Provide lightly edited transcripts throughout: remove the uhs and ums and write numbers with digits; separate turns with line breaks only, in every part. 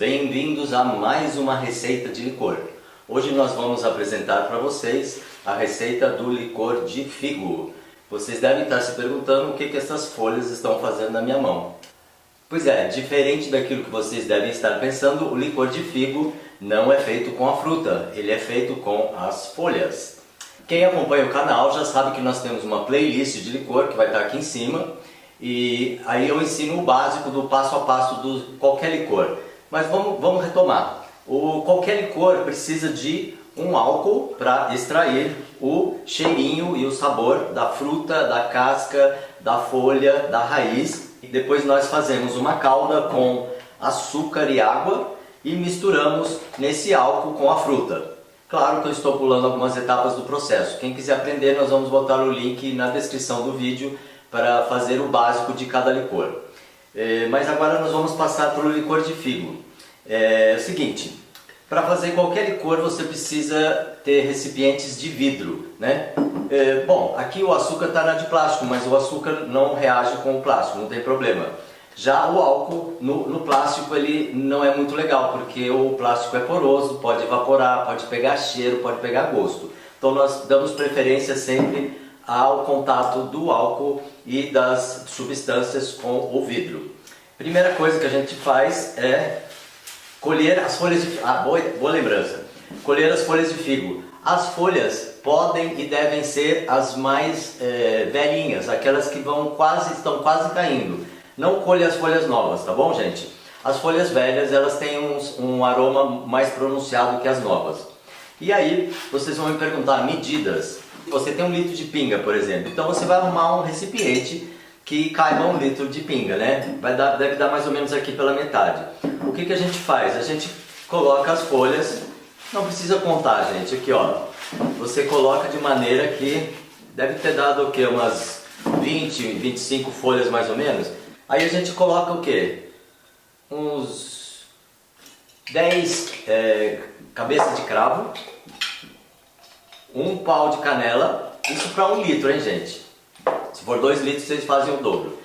bem-vindos a mais uma receita de licor. Hoje nós vamos apresentar para vocês a receita do licor de figo. Vocês devem estar se perguntando o que essas folhas estão fazendo na minha mão. Pois é, diferente daquilo que vocês devem estar pensando, o licor de figo não é feito com a fruta, ele é feito com as folhas. Quem acompanha o canal já sabe que nós temos uma playlist de licor que vai estar aqui em cima. E aí eu ensino o básico do passo a passo de qualquer licor. Mas vamos retomar. Qualquer licor precisa de um álcool para extrair o cheirinho e o sabor da fruta, da casca, da folha, da raiz. E depois nós fazemos uma calda com açúcar e água e misturamos nesse álcool com a fruta. Claro que eu estou pulando algumas etapas do processo. Quem quiser aprender, nós vamos botar o link na descrição do vídeo para fazer o básico de cada licor. Mas agora nós vamos passar para o licor de figo. É o seguinte, para fazer qualquer licor você precisa ter recipientes de vidro, né? Bom, aqui o açúcar está na de plástico, mas o açúcar não reage com o plástico, não tem problema. Já o álcool no plástico ele não é muito legal, porque o plástico é poroso, pode evaporar, pode pegar cheiro, pode pegar gosto. Então nós damos preferência sempre ao contato do álcool e das substâncias com o vidro. Primeira coisa que a gente faz é colher as folhas de figo. Boa lembrança. Colher as folhas de figo. As folhas podem e devem ser as mais velhinhas, aquelas que estão quase caindo. Não colhe as folhas novas, tá bom, gente? As folhas velhas elas têm um aroma mais pronunciado que as novas. E aí vocês vão me perguntar medidas. Você tem 1 litro de pinga, por exemplo, então você vai arrumar um recipiente que caiba 1 litro de pinga, né? Deve dar mais ou menos aqui pela metade. O que a gente faz? A gente coloca as folhas, não precisa contar, gente, aqui ó. Você coloca de maneira que deve ter dado o que? Umas 20, 25 folhas mais ou menos. Aí a gente coloca o que? Uns 10 cabeças de cravo. 1 pau de canela, isso para 1 litro, hein, gente? Se for 2 litros, vocês fazem o dobro.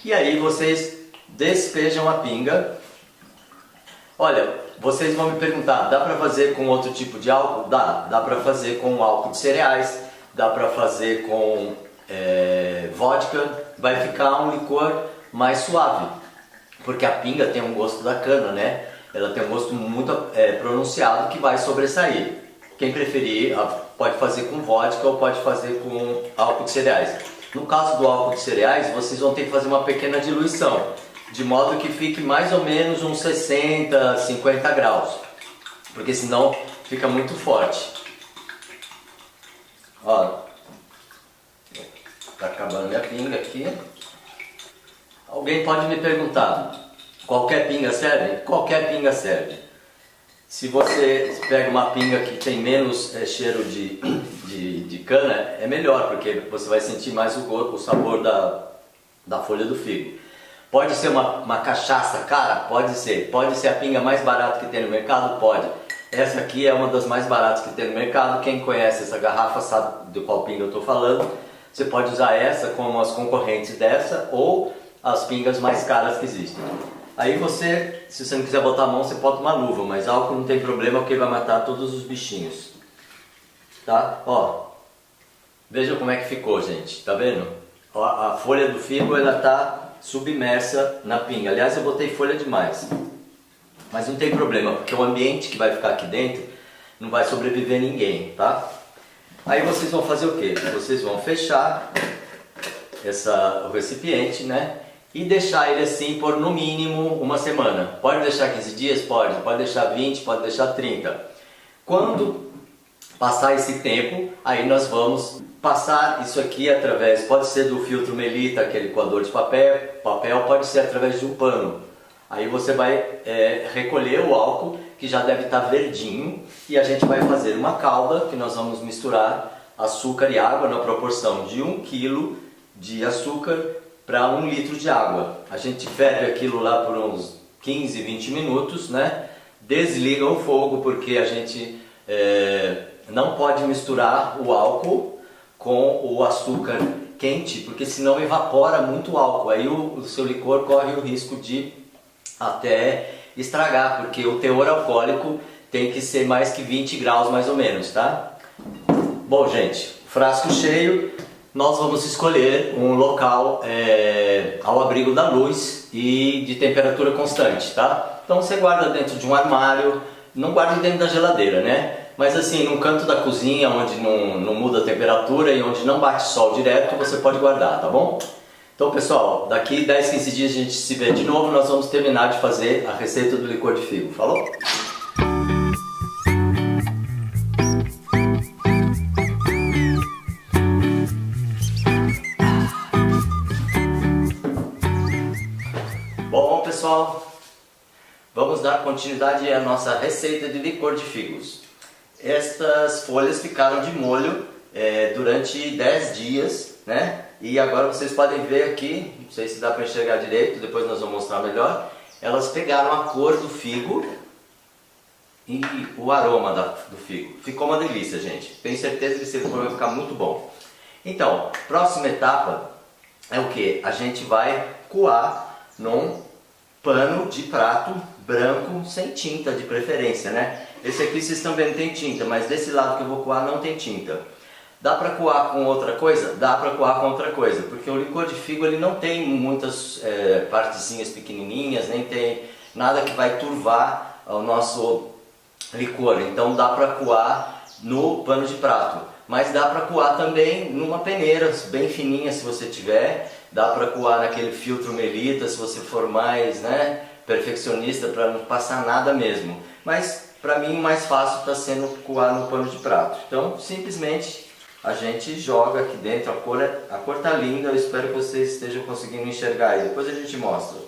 E aí vocês despejam a pinga. Olha, vocês vão me perguntar, dá para fazer com outro tipo de álcool? Dá para fazer com álcool de cereais, dá para fazer com vodka, vai ficar um licor mais suave. Porque a pinga tem um gosto da cana, né? Ela tem um gosto muito pronunciado que vai sobressair. Quem preferir pode fazer com vodka ou pode fazer com álcool de cereais. No caso do álcool de cereais, vocês vão ter que fazer uma pequena diluição, de modo que fique mais ou menos uns 60, 50 graus, porque senão fica muito forte. Ó, tá acabando minha pinga aqui. Alguém pode me perguntar, qualquer pinga serve? Qualquer pinga serve. Se você pega uma pinga que tem menos cheiro de cana, é melhor, porque você vai sentir mais o sabor da folha do figo. Pode ser uma cachaça cara? Pode ser. Pode ser a pinga mais barata que tem no mercado? Pode. Essa aqui é uma das mais baratas que tem no mercado. Quem conhece essa garrafa sabe de qual pinga eu estou falando. Você pode usar essa como as concorrentes dessa ou as pingas mais caras que existem. Aí você, se você não quiser botar a mão, você bota uma luva, mas álcool não tem problema porque vai matar todos os bichinhos. Tá? Ó, veja como é que ficou, gente. Tá vendo? Ó, a folha do figo, ela tá submersa na pinga. Aliás, eu botei folha demais. Mas não tem problema, porque o ambiente que vai ficar aqui dentro não vai sobreviver ninguém, tá? Aí vocês vão fazer o quê? Vocês vão fechar o recipiente, né? E deixar ele assim por no mínimo uma semana. Pode deixar 15 dias? Pode deixar 20, pode deixar 30. Quando passar esse tempo, aí nós vamos passar isso aqui através, pode ser do filtro Melita, aquele coador de papel, pode ser através de um pano. Aí você vai recolher o álcool, que já deve estar verdinho, e a gente vai fazer uma calda, que nós vamos misturar açúcar e água na proporção de 1 kg de açúcar para 1 litro de água. A gente ferve aquilo lá por uns 15, 20 minutos, né? Desliga o fogo porque a gente não pode misturar o álcool com o açúcar quente, porque senão evapora muito o álcool. Aí o seu licor corre o risco de até estragar, porque o teor alcoólico tem que ser mais que 20 graus mais ou menos, tá? Bom, gente, frasco cheio, nós vamos escolher um local ao abrigo da luz e de temperatura constante, tá? Então você guarda dentro de um armário, não guarde dentro da geladeira, né? Mas assim, num canto da cozinha, onde não muda a temperatura e onde não bate sol direto, você pode guardar, tá bom? Então pessoal, daqui 10, 15 dias a gente se vê de novo, nós vamos terminar de fazer a receita do licor de figo, falou? Bom pessoal, vamos dar continuidade à nossa receita de licor de figos. Estas folhas ficaram de molho durante 10 dias, né? E agora vocês podem ver aqui, não sei se dá para enxergar direito, depois nós vamos mostrar melhor. Elas pegaram a cor do figo e o aroma do figo. Ficou uma delícia, gente. Tenho certeza que esse licor vai ficar muito bom. Então, próxima etapa é o que? A gente vai coar num pano de prato branco, sem tinta de preferência, né? Esse aqui vocês estão vendo tem tinta, mas desse lado que eu vou coar não tem tinta. Dá para coar com outra coisa? Dá para coar com outra coisa, porque o licor de figo ele não tem muitas partezinhas pequenininhas, nem tem nada que vai turvar o nosso licor. Então dá para coar no pano de prato, mas dá para coar também numa peneira bem fininha se você tiver. Dá para coar naquele filtro Melita se você for mais, né, perfeccionista, para não passar nada mesmo. Mas para mim o mais fácil está sendo coar no pano de prato. Então simplesmente a gente joga aqui dentro, a cor tá linda, eu espero que vocês estejam conseguindo enxergar aí, depois a gente mostra.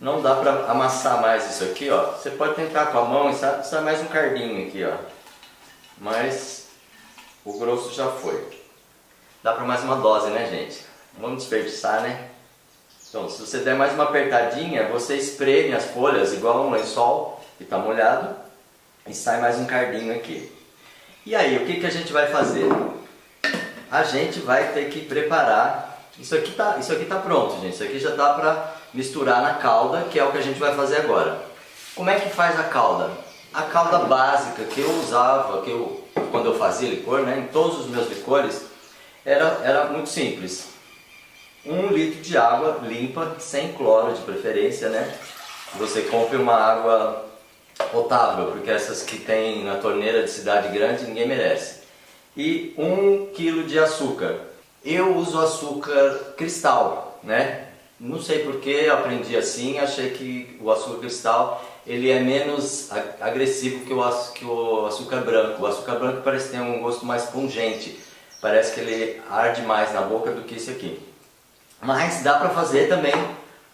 Não dá para amassar mais isso aqui, ó. Você pode tentar com a mão e sai mais um cardinho aqui, ó. Mas o grosso já foi. Dá para mais uma dose, né, gente? Não vamos desperdiçar, né? Então, se você der mais uma apertadinha, você espreme as folhas igual um lençol que está molhado e sai mais um cardinho aqui. E aí, o que a gente vai fazer? A gente vai ter que preparar. Isso aqui tá pronto, gente. Isso aqui já dá para misturar na calda, que é o que a gente vai fazer agora. Como é que faz a calda? A calda básica que eu usava, quando eu fazia licor, né, em todos os meus licores, era muito simples. 1 litro de água limpa, sem cloro de preferência, né? Você compre uma água potável, porque essas que tem na torneira de cidade grande ninguém merece. E 1 quilo de açúcar. Eu uso açúcar cristal, né? Não sei porque eu aprendi assim, achei que o açúcar cristal ele é menos agressivo que o açúcar branco. O açúcar branco parece ter um gosto mais pungente, parece que ele arde mais na boca do que esse aqui. Mas dá para fazer também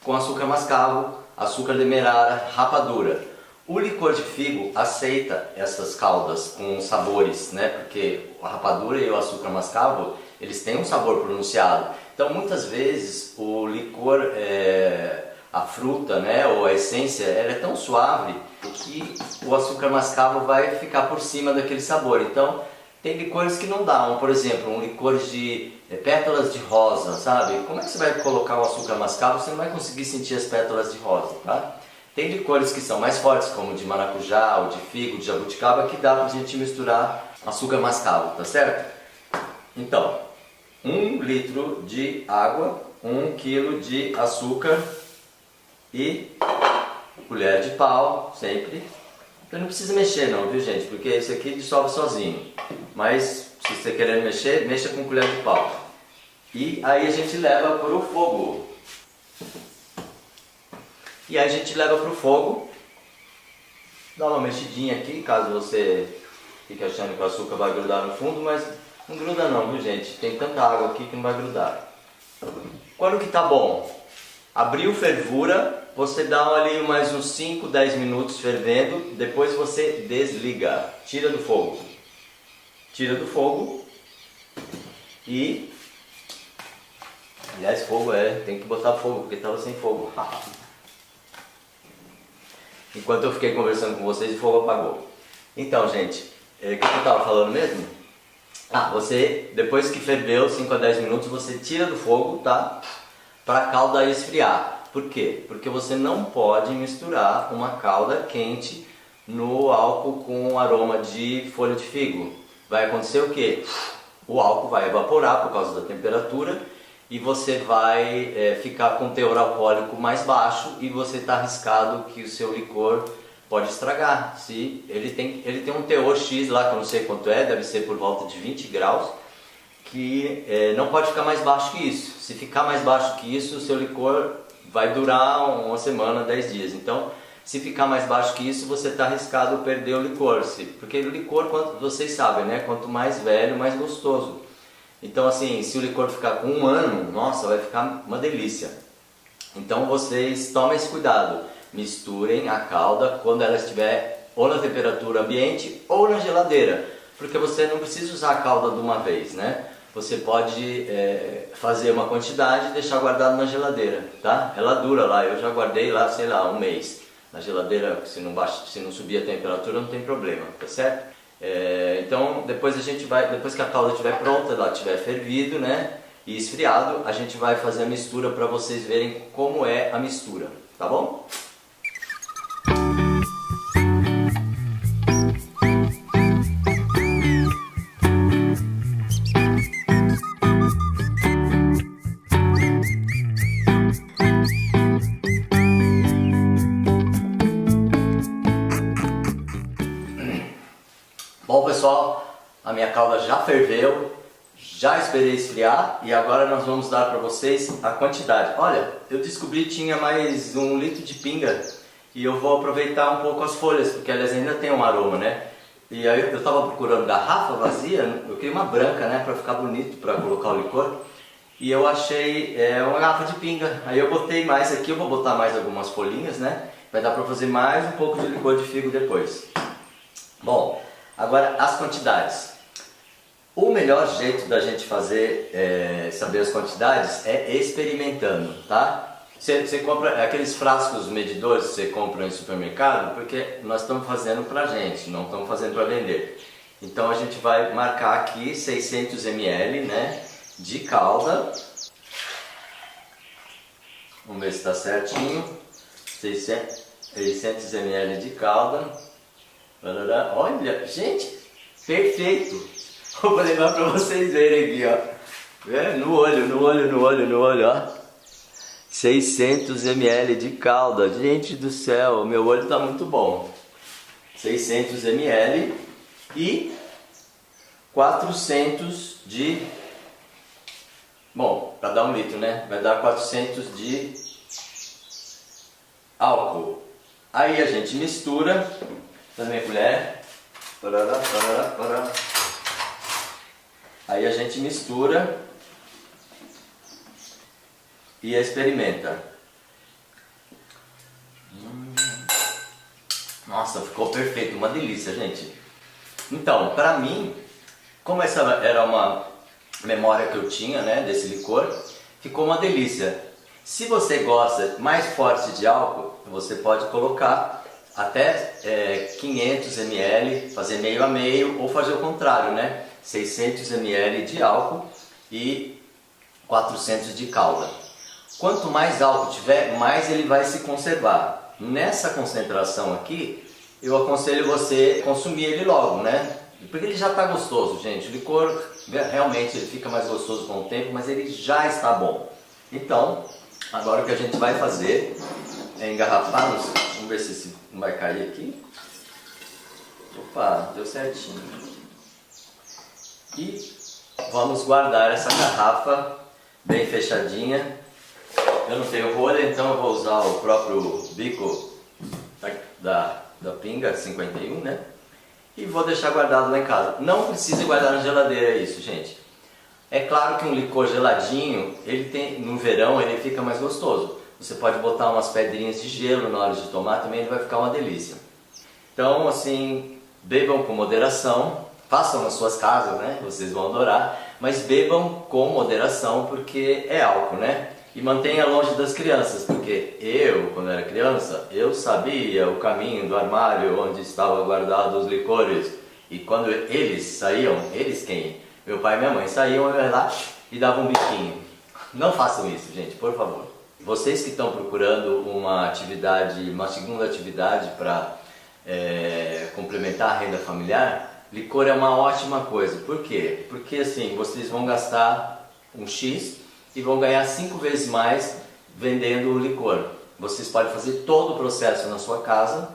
com açúcar mascavo, açúcar demerara, rapadura. O licor de figo aceita essas caldas com sabores, né? Porque a rapadura e o açúcar mascavo, eles têm um sabor pronunciado. Então muitas vezes o licor, a fruta, né, ou a essência, ela é tão suave que o açúcar mascavo vai ficar por cima daquele sabor. Então tem licores que não dão, por exemplo, um licor de pétalas de rosa, sabe? Como é que você vai colocar um açúcar mascavo? Você não vai conseguir sentir as pétalas de rosa, tá? Tem licores que são mais fortes, como de maracujá, ou de figo, de jabuticaba, que dá pra gente misturar açúcar mascavo, tá certo? Então, 1 litro de água, 1 quilo de açúcar e colher de pau, sempre. Então não precisa mexer não, viu gente? Porque esse aqui dissolve sozinho. Mas se você querer mexer, mexa com colher de pau. E aí a gente leva para o fogo. E aí a gente leva para o fogo. Dá uma mexidinha aqui, caso você fique achando que o açúcar vai grudar no fundo, mas não gruda não, viu gente? Tem tanta água aqui que não vai grudar. Quando que tá bom? Abriu fervura, você dá ali mais uns 5, 10 minutos fervendo, depois você desliga, tira do fogo. Tira do fogo e... Aliás, fogo tem que botar fogo, porque estava sem fogo. Enquanto eu fiquei conversando com vocês, o fogo apagou. Então, gente, o que eu estava falando mesmo? Você, depois que ferveu 5 a 10 minutos, você tira do fogo, tá? Para a calda esfriar. Por quê? Porque você não pode misturar uma calda quente no álcool com aroma de folha de figo. Vai acontecer o quê? O álcool vai evaporar por causa da temperatura e você vai ficar com o teor alcoólico mais baixo e você está arriscado que o seu licor pode estragar. Se ele tem um teor X lá, que eu não sei quanto é, deve ser por volta de 20 graus, que não pode ficar mais baixo que isso. Se ficar mais baixo que isso, o seu licor vai durar uma semana, 10 dias. Então, se ficar mais baixo que isso, você está arriscado a perder o licor. Porque o licor, vocês sabem, né? Quanto mais velho, mais gostoso. Então, assim, se o licor ficar com 1 ano, nossa, vai ficar uma delícia. Então, vocês tomem esse cuidado. Misturem a calda quando ela estiver ou na temperatura ambiente ou na geladeira. Porque você não precisa usar a calda de uma vez, né? Você pode fazer uma quantidade e deixar guardado na geladeira, tá? Ela dura lá, eu já guardei lá, sei lá, 1 mês. Na geladeira, se não subir a temperatura, não tem problema, tá certo? Então, depois que a calda estiver pronta, ela estiver fervido, né? E esfriado, a gente vai fazer a mistura para vocês verem como é a mistura, tá bom? Bom pessoal, a minha calda já ferveu, já esperei esfriar e agora nós vamos dar para vocês a quantidade. Olha, eu descobri que tinha mais 1 litro de pinga e eu vou aproveitar um pouco as folhas, porque elas ainda têm um aroma, né? E aí eu estava procurando garrafa vazia, eu queria uma branca, né, para ficar bonito, para colocar o licor. E eu achei uma garrafa de pinga, aí eu botei mais aqui, eu vou botar mais algumas folhinhas, né? Vai dar para fazer mais um pouco de licor de figo depois. Bom, agora as quantidades. O melhor jeito da gente saber as quantidades é experimentando, tá? Você compra aqueles frascos medidores que você compra em supermercado, porque nós estamos fazendo pra gente, não estamos fazendo para vender. Então a gente vai marcar aqui 600 ml, né, de calda. Vamos ver se está certinho. 600 ml de calda. Olha, gente, perfeito! Vou levar para vocês verem aqui, ó. No olho, ó. 600 ml de calda. Gente do céu, meu olho tá muito bom. 600 ml e 400 de... Bom, para dar 1 litro, né? Vai dar 400 de álcool. Aí a gente mistura na minha colher. Aí a gente mistura e experimenta. Nossa, ficou perfeito, uma delícia, gente. Então, pra mim, como essa era uma memória que eu tinha, né, desse licor, ficou uma delícia. Se você gosta mais forte de álcool, você pode colocar até 500 ml, fazer meio a meio, ou fazer o contrário, né? 600 ml de álcool e 400 de calda. Quanto mais álcool tiver, mais ele vai se conservar. Nessa concentração aqui, eu aconselho você consumir ele logo, né? Porque ele já está gostoso, gente. O licor realmente ele fica mais gostoso com o tempo, mas ele já está bom. Então, agora o que a gente vai fazer é engarrafar. Vamos ver se esse não vai cair aqui. Opa, deu certinho. E vamos guardar essa garrafa bem fechadinha. Eu não tenho rolha, então eu vou usar o próprio bico da pinga 51, né? E vou deixar guardado lá em casa. Não precisa guardar na geladeira isso, gente. É claro que um licor geladinho, no verão ele fica mais gostoso. Você pode botar umas pedrinhas de gelo na hora de tomar, também ele vai ficar uma delícia. Então, assim, bebam com moderação. Façam nas suas casas, né? Vocês vão adorar. Mas bebam com moderação, porque é álcool, né? E mantenha longe das crianças, porque quando era criança, eu sabia o caminho do armário onde estavam guardados os licores. E quando eles saíam, quem? Meu pai e minha mãe saíam, eu ia lá e dava um biquinho. Não façam isso, gente, por favor. vocês que estão procurando uma atividade, uma segunda atividade para complementar a renda familiar, licor é uma ótima coisa. Por quê? Porque assim, vocês vão gastar um X e vão ganhar 5 vezes mais vendendo o licor. Vocês podem fazer todo o processo na sua casa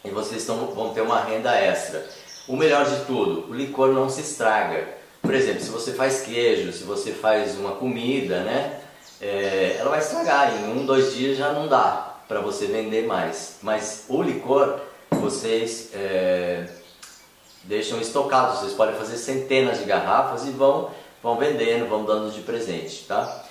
e vocês vão ter uma renda extra. O melhor de tudo, o licor não se estraga. Por exemplo, se você faz queijo, se você faz uma comida, né? Ela vai estragar, em 1, 2 dias já não dá para você vender mais. Mas o licor, vocês deixam estocado, vocês podem fazer centenas de garrafas e vão vendendo, vão dando de presente, tá?